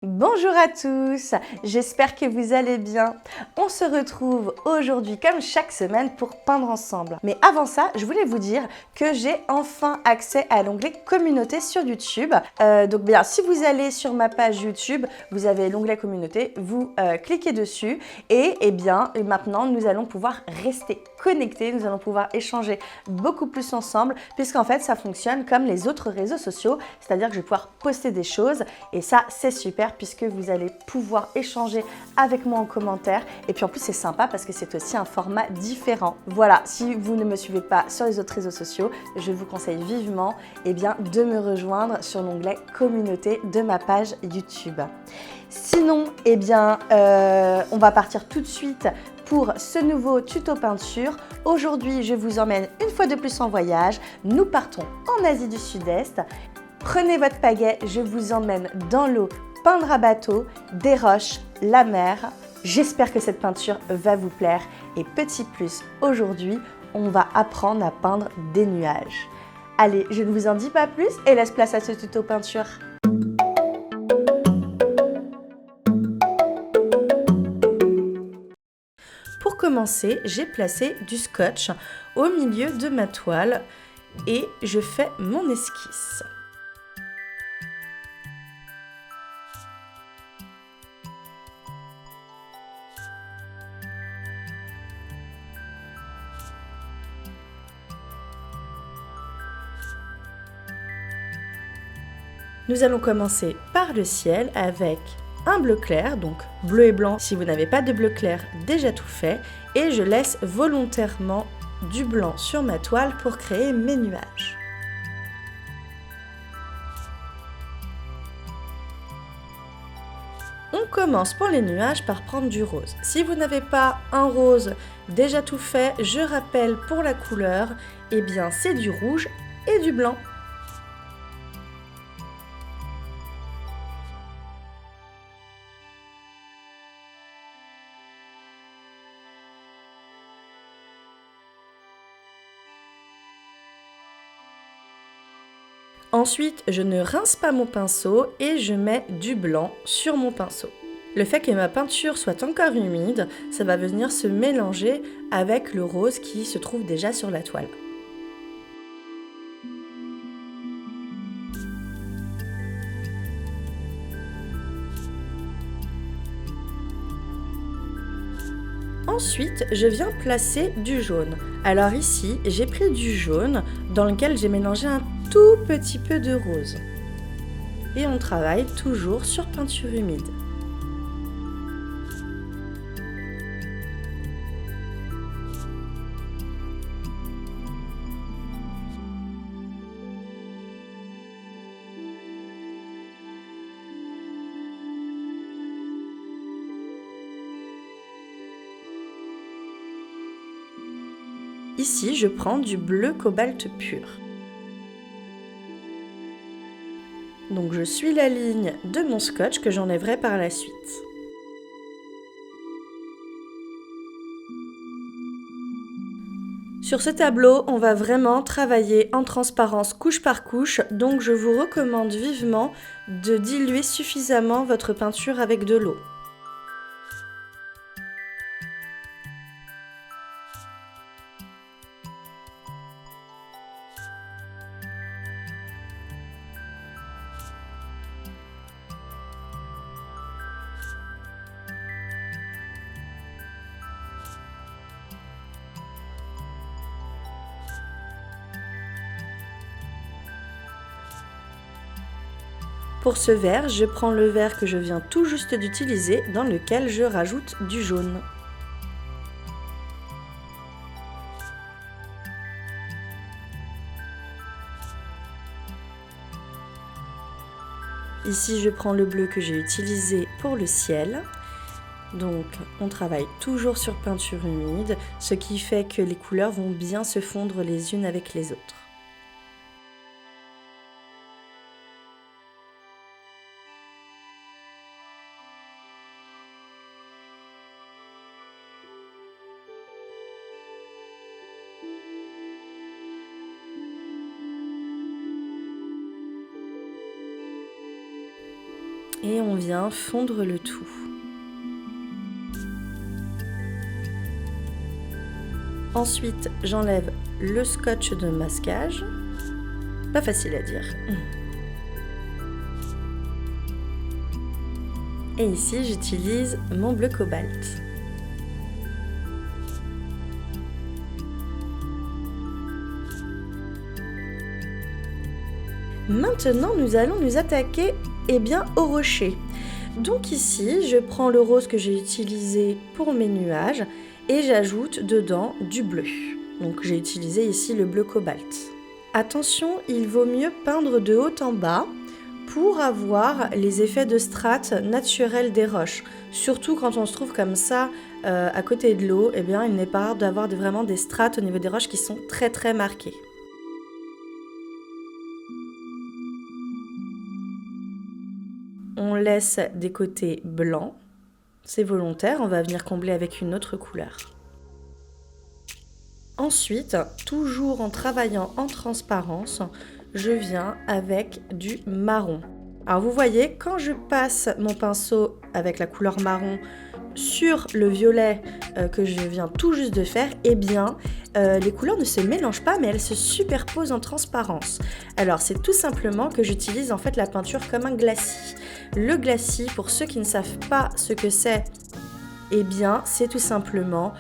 Bonjour à tous, j'espère que vous allez bien. On se retrouve aujourd'hui comme chaque semaine pour peindre ensemble. Mais avant ça, je voulais vous dire que j'ai enfin accès à l'onglet communauté sur YouTube. Donc bien, si vous allez sur ma page YouTube, vous avez l'onglet communauté, vous cliquez dessus et bien maintenant nous allons pouvoir rester connectés, nous allons pouvoir échanger beaucoup plus ensemble puisqu'en fait ça fonctionne comme les autres réseaux sociaux, c'est-à-dire que je vais pouvoir poster des choses et ça c'est super puisque vous allez pouvoir échanger avec moi en commentaire. Et puis en plus, c'est sympa parce que c'est aussi un format différent. Voilà, si vous ne me suivez pas sur les autres réseaux sociaux, je vous conseille vivement de me rejoindre sur l'onglet communauté de ma page YouTube. Sinon, on va partir tout de suite pour ce nouveau tuto peinture. Aujourd'hui, je vous emmène une fois de plus en voyage. Nous partons en Asie du Sud-Est. Prenez votre pagaie, je vous emmène dans l'eau, peindre à bateau, des roches, la mer. J'espère que cette peinture va vous plaire. Et petit plus, aujourd'hui, on va apprendre à peindre des nuages. Allez, je ne vous en dis pas plus et laisse place à ce tuto peinture. Pour commencer, j'ai placé du scotch au milieu de ma toile et je fais mon esquisse. Nous allons commencer par le ciel avec un bleu clair, donc bleu et blanc si vous n'avez pas de bleu clair déjà tout fait, et je laisse volontairement du blanc sur ma toile pour créer mes nuages. On commence pour les nuages par prendre du rose. Si vous n'avez pas un rose déjà tout fait, je rappelle pour la couleur, c'est du rouge et du blanc. Ensuite, je ne rince pas mon pinceau et je mets du blanc sur mon pinceau. Le fait que ma peinture soit encore humide, ça va venir se mélanger avec le rose qui se trouve déjà sur la toile. Ensuite, je viens placer du jaune. Alors ici, j'ai pris du jaune dans lequel j'ai mélangé un tout petit peu de rose. Et on travaille toujours sur peinture humide. Ici, je prends du bleu cobalt pur. Donc je suis la ligne de mon scotch que j'enlèverai par la suite. Sur ce tableau, on va vraiment travailler en transparence couche par couche, donc je vous recommande vivement de diluer suffisamment votre peinture avec de l'eau. Pour ce vert, je prends le vert que je viens tout juste d'utiliser dans lequel je rajoute du jaune. Ici, je prends le bleu que j'ai utilisé pour le ciel. Donc, on travaille toujours sur peinture humide, ce qui fait que les couleurs vont bien se fondre les unes avec les autres. Et on vient fondre le tout. Ensuite, j'enlève le scotch de masquage. Pas facile à dire. Et ici, j'utilise mon bleu cobalt. Maintenant, nous allons nous attaquer au rocher. Donc ici, je prends le rose que j'ai utilisé pour mes nuages et j'ajoute dedans du bleu. Donc j'ai utilisé ici le bleu cobalt. Attention, il vaut mieux peindre de haut en bas pour avoir les effets de strates naturelles des roches. Surtout quand on se trouve comme ça à côté de l'eau, il n'est pas rare d'avoir vraiment des strates au niveau des roches qui sont très très marquées. On laisse des côtés blancs, c'est volontaire, on va venir combler avec une autre couleur. Ensuite, toujours en travaillant en transparence, je viens avec du marron. Alors vous voyez, quand je passe mon pinceau avec la couleur marron sur le violet que je viens tout juste de faire, les couleurs ne se mélangent pas mais elles se superposent en transparence. Alors c'est tout simplement que j'utilise en fait la peinture comme un glacis. Le glacis, pour ceux qui ne savent pas ce que c'est, c'est tout simplement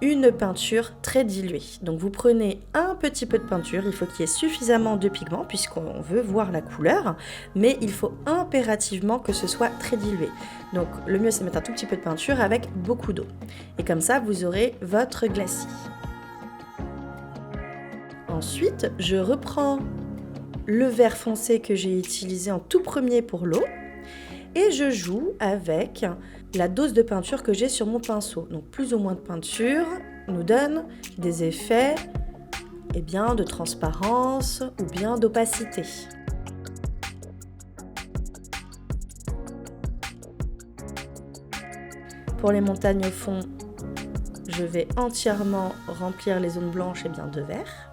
une peinture très diluée. Donc vous prenez un petit peu de peinture, il faut qu'il y ait suffisamment de pigment puisqu'on veut voir la couleur, mais il faut impérativement que ce soit très dilué. Donc le mieux c'est de mettre un tout petit peu de peinture avec beaucoup d'eau. Et comme ça vous aurez votre glacis. Ensuite, je reprends le vert foncé que j'ai utilisé en tout premier pour l'eau et je joue avec la dose de peinture que j'ai sur mon pinceau. Donc plus ou moins de peinture nous donne des effets de transparence ou bien d'opacité. Pour les montagnes au fond, je vais entièrement remplir les zones blanches de vert.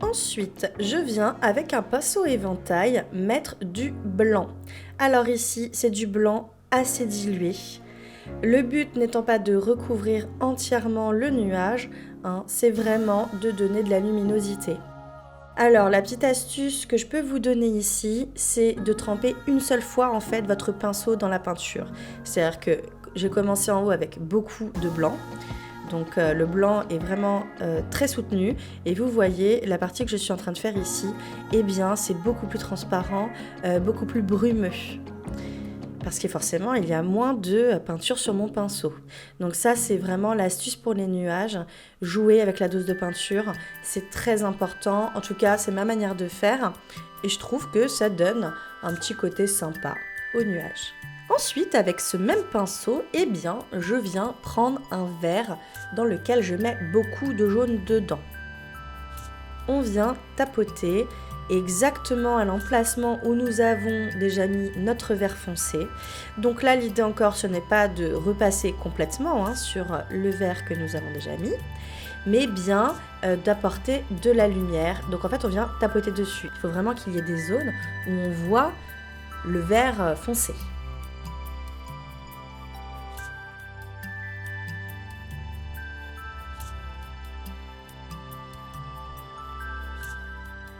Ensuite, je viens avec un pinceau éventail mettre du blanc. Alors ici, c'est du blanc assez dilué. Le but n'étant pas de recouvrir entièrement le nuage, c'est vraiment de donner de la luminosité. Alors, la petite astuce que je peux vous donner ici, c'est de tremper une seule fois en fait votre pinceau dans la peinture. C'est-à-dire que j'ai commencé en haut avec beaucoup de blanc. Donc le blanc est vraiment très soutenu et vous voyez la partie que je suis en train de faire ici, c'est beaucoup plus transparent, beaucoup plus brumeux. Parce que forcément il y a moins de peinture sur mon pinceau. Donc ça c'est vraiment l'astuce pour les nuages, jouer avec la dose de peinture, c'est très important, en tout cas c'est ma manière de faire et je trouve que ça donne un petit côté sympa aux nuages. Ensuite, avec ce même pinceau, je viens prendre un verre dans lequel je mets beaucoup de jaune dedans. On vient tapoter exactement à l'emplacement où nous avons déjà mis notre vert foncé. Donc là, l'idée encore, ce n'est pas de repasser complètement sur le vert que nous avons déjà mis, mais bien d'apporter de la lumière. Donc en fait, on vient tapoter dessus. Il faut vraiment qu'il y ait des zones où on voit le vert foncé.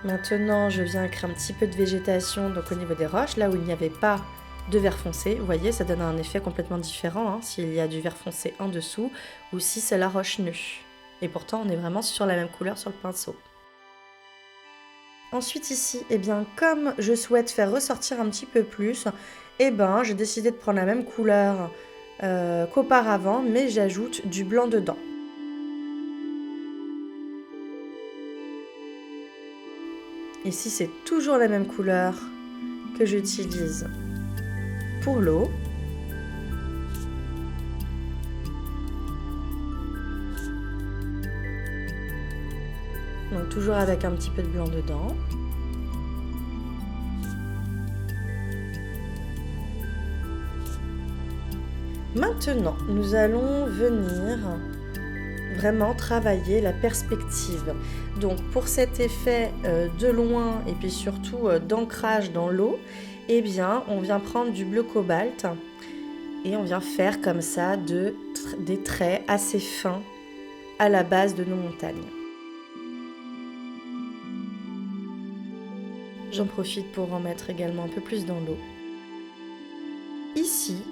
Maintenant, je viens créer un petit peu de végétation donc au niveau des roches, là où il n'y avait pas de vert foncé. Vous voyez, ça donne un effet complètement différent s'il y a du vert foncé en dessous ou si c'est la roche nue. Et pourtant, on est vraiment sur la même couleur sur le pinceau. Ensuite ici, comme je souhaite faire ressortir un petit peu plus, j'ai décidé de prendre la même couleur qu'auparavant, mais j'ajoute du blanc dedans. Ici, c'est toujours la même couleur que j'utilise pour l'eau. Donc toujours avec un petit peu de blanc dedans. Maintenant, nous allons venir vraiment travailler la perspective. Donc pour cet effet de loin et puis surtout d'ancrage dans l'eau, eh bien on vient prendre du bleu cobalt et on vient faire comme ça des traits assez fins à la base de nos montagnes. J'en profite pour en mettre également un peu plus dans l'eau. Ici,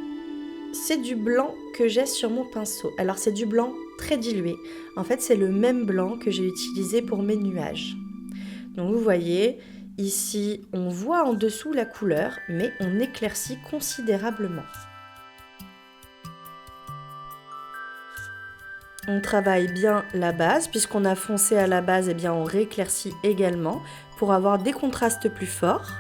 c'est du blanc que j'ai sur mon pinceau. Alors c'est du blanc très dilué. En fait, c'est le même blanc que j'ai utilisé pour mes nuages. Donc vous voyez, ici, on voit en dessous la couleur, mais on éclaircit considérablement. On travaille bien la base, puisqu'on a foncé à la base, eh bien on rééclaircit également pour avoir des contrastes plus forts.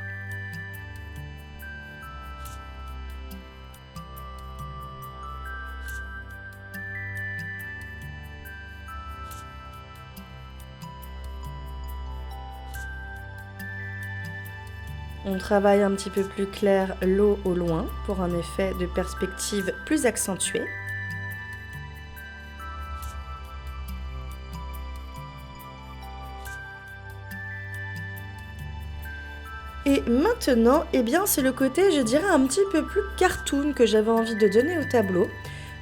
On travaille un petit peu plus clair l'eau au loin pour un effet de perspective plus accentué. Et maintenant, eh bien, c'est le côté, je dirais, un petit peu plus cartoon que j'avais envie de donner au tableau.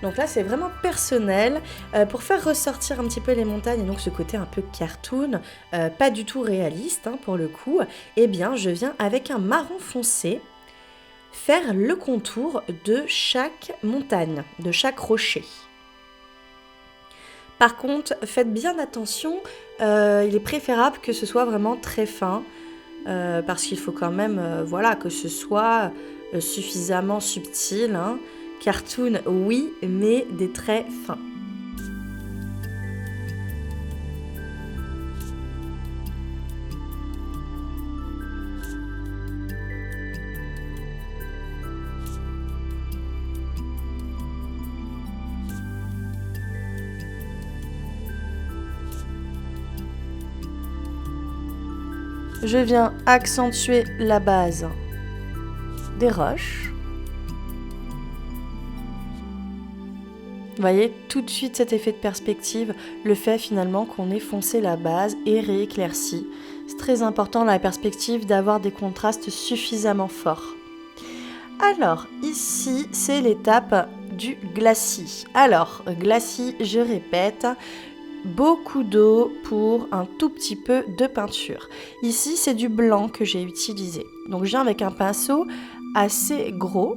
Donc là, c'est vraiment personnel pour faire ressortir un petit peu les montagnes et donc ce côté un peu cartoon, pas du tout réaliste pour le coup. Eh bien, je viens avec un marron foncé faire le contour de chaque montagne, de chaque rocher. Par contre, faites bien attention, il est préférable que ce soit vraiment très fin. Parce qu'il faut quand même voilà, que ce soit suffisamment subtil. Cartoon, oui, mais des traits fins. Je viens accentuer la base des roches. Vous voyez tout de suite cet effet de perspective, le fait finalement qu'on ait foncé la base et rééclairci. C'est très important dans la perspective d'avoir des contrastes suffisamment forts. Alors ici c'est l'étape du glacis. Alors glacis, je répète, beaucoup d'eau pour un tout petit peu de peinture. Ici, c'est du blanc que j'ai utilisé. Donc, je viens avec un pinceau assez gros.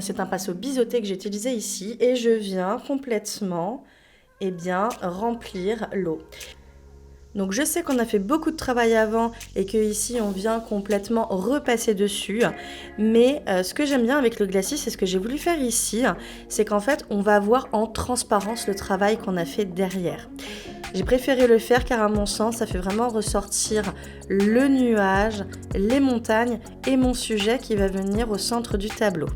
C'est un pinceau biseauté que j'ai utilisé ici. Et je viens complètement remplir l'eau. Donc, je sais qu'on a fait beaucoup de travail avant et que ici on vient complètement repasser dessus. Mais ce que j'aime bien avec le glacis, c'est ce que j'ai voulu faire ici, c'est qu'en fait, on va voir en transparence le travail qu'on a fait derrière. J'ai préféré le faire car à mon sens, ça fait vraiment ressortir le nuage, les montagnes et mon sujet qui va venir au centre du tableau.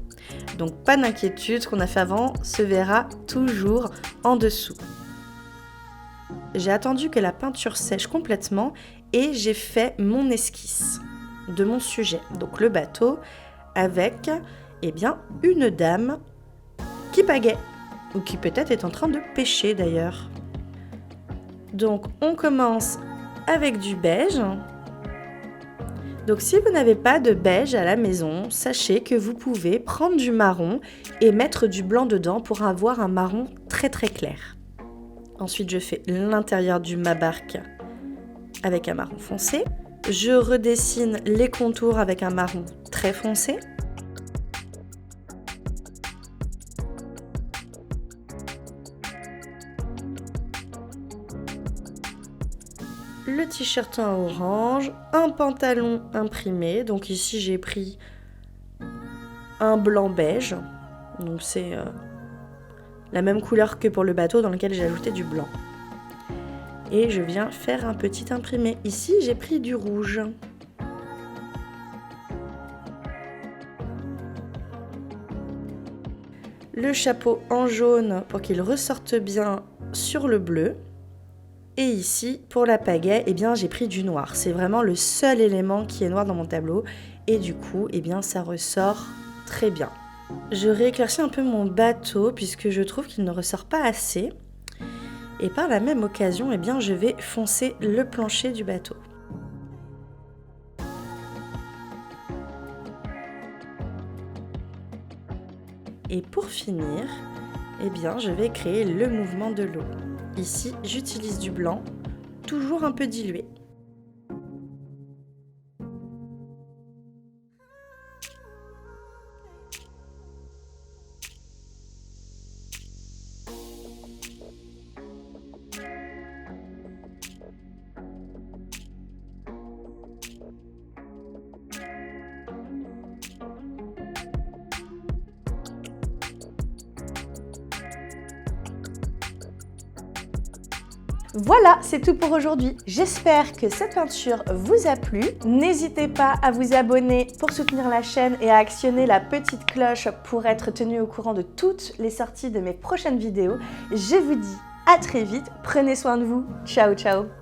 Donc pas d'inquiétude, ce qu'on a fait avant se verra toujours en dessous. J'ai attendu que la peinture sèche complètement et j'ai fait mon esquisse de mon sujet. Donc le bateau avec une dame qui pagaie ou qui peut-être est en train de pêcher d'ailleurs. Donc on commence avec du beige. Donc si vous n'avez pas de beige à la maison, sachez que vous pouvez prendre du marron et mettre du blanc dedans pour avoir un marron très très clair. Ensuite, je fais l'intérieur du mât barque avec un marron foncé. Je redessine les contours avec un marron très foncé. Le t-shirt en orange, un pantalon imprimé. Donc ici, j'ai pris un blanc beige. Donc c'est la même couleur que pour le bateau dans lequel j'ai ajouté du blanc. Et je viens faire un petit imprimé. Ici, j'ai pris du rouge. Le chapeau en jaune pour qu'il ressorte bien sur le bleu. Et ici, pour la pagaie, eh bien, j'ai pris du noir. C'est vraiment le seul élément qui est noir dans mon tableau. Et du coup, eh bien, ça ressort très bien. Je rééclaircis un peu mon bateau puisque je trouve qu'il ne ressort pas assez. Et par la même occasion, eh bien, je vais foncer le plancher du bateau. Et pour finir, eh bien, je vais créer le mouvement de l'eau. Ici, j'utilise du blanc, toujours un peu dilué. Voilà, c'est tout pour aujourd'hui. J'espère que cette peinture vous a plu. N'hésitez pas à vous abonner pour soutenir la chaîne et à actionner la petite cloche pour être tenu au courant de toutes les sorties de mes prochaines vidéos. Je vous dis à très vite, prenez soin de vous. Ciao, ciao!